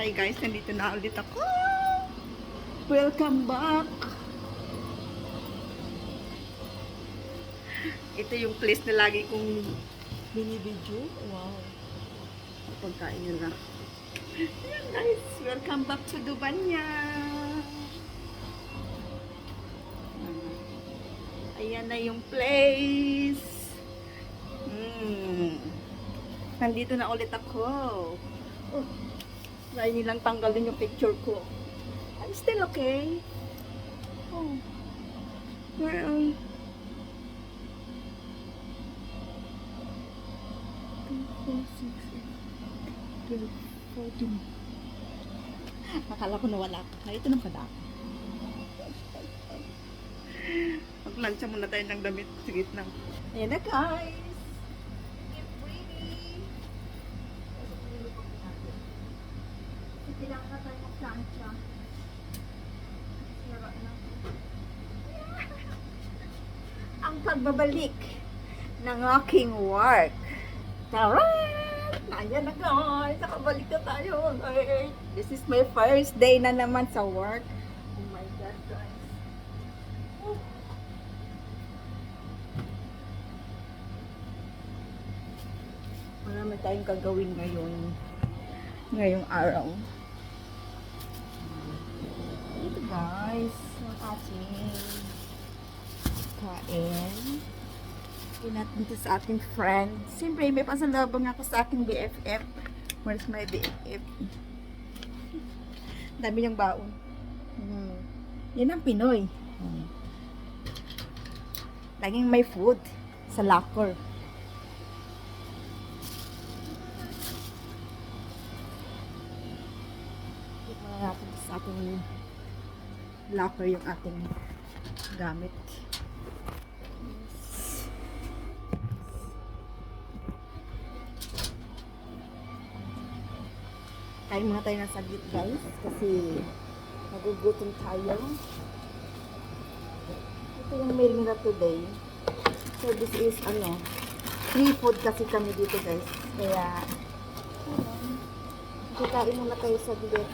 Hi guys, nandito na ulit ako. Welcome back. Ito yung place na lagi kong binibidyo. Wow. Pagkain nyo na. Ayan guys, welcome back to Dubanya. Ayan na yung place. Nandito na ulit ako. Oh, try nilang tanggalin yung picture ko. I'm still okay. Oh. Well, 2, 4, 6, 8, 12, 14. Akala ko nawala ko. Ito na pala ako. Maglansya muna tayo ng damit. Sige na. Ayan na guys. Get ready. Kailangan na tayo maglansya. Ang pagbabalik ng aking work. Taran! Ayan na guys. Nakabalik na tayo. This is my first day na naman sa work. Oh my God guys. Oh. Marami tayong gagawin ngayong araw. Ito guys, ang ating kain. Kain natin ito sa ating friend. Siyempre, may pasalabang ako sa aking BFF. Where's my BFF? Dami niyang baon. Yan ang Pinoy. Laging may food sa locker. Natin sa ating locker yung ating gamit. Yes. Kain muna tayo ng saglit guys kasi magugutom tayo. Ito yung meal nila today. So this is free food kasi kami dito guys. Kaya kakain muna tayo saglit.